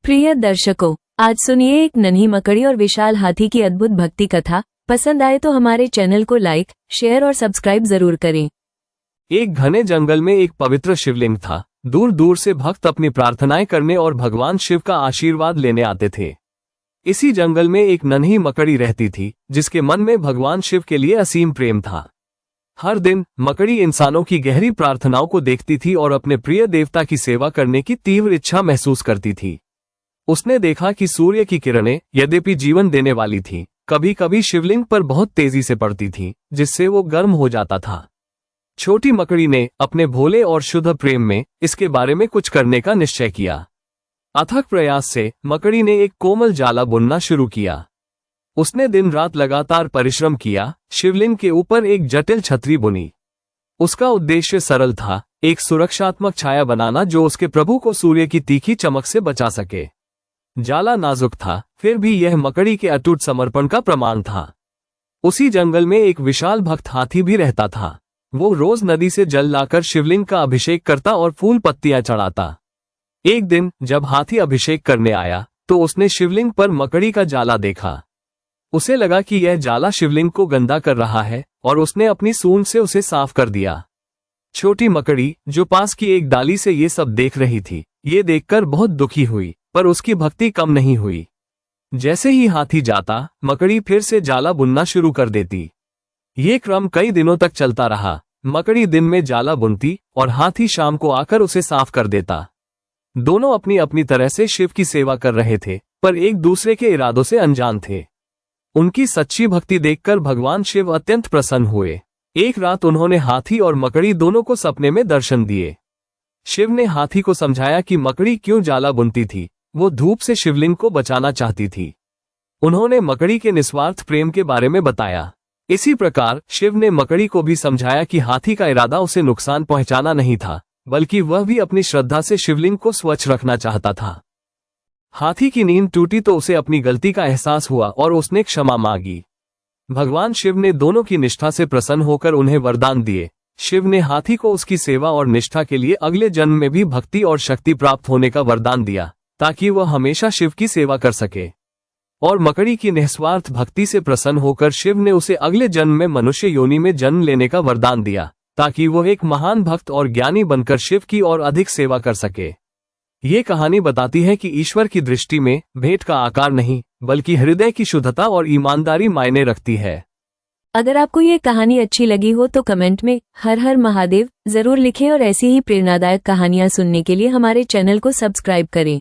प्रिय दर्शकों, आज सुनिए एक नन्ही मकड़ी और विशाल हाथी की अद्भुत भक्ति कथा। पसंद आए तो हमारे चैनल को लाइक, शेयर और सब्सक्राइब जरूर करें। एक घने जंगल में एक पवित्र शिवलिंग था। दूर दूर से भक्त अपनी प्रार्थनाएं करने और भगवान शिव का आशीर्वाद लेने आते थे। इसी जंगल में एक नन्ही मकड़ी रहती थी, जिसके मन में भगवान शिव के लिए असीम प्रेम था। हर दिन मकड़ी इंसानों की गहरी प्रार्थनाओं को देखती थी और अपने प्रिय देवता की सेवा करने की तीव्र इच्छा महसूस करती थी। उसने देखा कि सूर्य की किरणें यद्यपि जीवन देने वाली थी, कभी कभी शिवलिंग पर बहुत तेजी से पड़ती थी, जिससे वो गर्म हो जाता था। छोटी मकड़ी ने अपने भोले और शुद्ध प्रेम में इसके बारे में कुछ करने का निश्चय किया। अथक प्रयास से मकड़ी ने एक कोमल जाला बुनना शुरू किया। उसने दिन रात लगातार परिश्रम किया, शिवलिंग के ऊपर एक जटिल छतरी बुनी। उसका उद्देश्य सरल था, एक सुरक्षात्मक छाया बनाना जो उसके प्रभु को सूर्य की तीखी चमक से बचा सके। जाला नाजुक था, फिर भी यह मकड़ी के अटूट समर्पण का प्रमाण था। उसी जंगल में एक विशाल भक्त हाथी भी रहता था। वो रोज नदी से जल लाकर शिवलिंग का अभिषेक करता और फूल पत्तियां चढ़ाता। एक दिन जब हाथी अभिषेक करने आया तो उसने शिवलिंग पर मकड़ी का जाला देखा। उसे लगा कि यह जाला शिवलिंग को गंदा कर रहा है और उसने अपनी सूंड से उसे साफ कर दिया। छोटी मकड़ी जो पास की एक डाली से ये सब देख रही थी, ये देखकर बहुत दुखी हुई, पर उसकी भक्ति कम नहीं हुई। जैसे ही हाथी जाता, मकड़ी फिर से जाला बुनना शुरू कर देती। ये क्रम कई दिनों तक चलता रहा। मकड़ी दिन में जाला बुनती और हाथी शाम को आकर उसे साफ कर देता। दोनों अपनी अपनी तरह से शिव की सेवा कर रहे थे, पर एक दूसरे के इरादों से अनजान थे। उनकी सच्ची भक्ति देखकर भगवान शिव अत्यंत प्रसन्न हुए। एक रात उन्होंने हाथी और मकड़ी दोनों को सपने में दर्शन दिए। शिव ने हाथी को समझाया कि मकड़ी क्यों जाला बुनती थी। वो धूप से शिवलिंग को बचाना चाहती थी। उन्होंने मकड़ी के निस्वार्थ प्रेम के बारे में बताया। इसी प्रकार शिव ने मकड़ी को भी समझाया कि हाथी का इरादा उसे नुकसान पहुंचाना नहीं था, बल्कि वह भी अपनी श्रद्धा से शिवलिंग को स्वच्छ रखना चाहता था। हाथी की नींद टूटी तो उसे अपनी गलती का एहसास हुआ और उसने क्षमा मांगी। भगवान शिव ने दोनों की निष्ठा से प्रसन्न होकर उन्हें वरदान दिए। शिव ने हाथी को उसकी सेवा और निष्ठा के लिए अगले जन्म में भी भक्ति और शक्ति प्राप्त होने का वरदान दिया, ताकि वह हमेशा शिव की सेवा कर सके। और मकड़ी की निस्वार्थ भक्ति से प्रसन्न होकर शिव ने उसे अगले जन्म में मनुष्य योनि में जन्म लेने का वरदान दिया, ताकि वह एक महान भक्त और ज्ञानी बनकर शिव की और अधिक सेवा कर सके। ये कहानी बताती है कि ईश्वर की दृष्टि में भेंट का आकार नहीं, बल्कि हृदय की शुद्धता और ईमानदारी मायने रखती है। अगर आपको ये कहानी अच्छी लगी हो तो कमेंट में हर हर महादेव जरूर लिखें और ऐसी ही प्रेरणादायक कहानियां सुनने के लिए हमारे चैनल को सब्सक्राइब करें।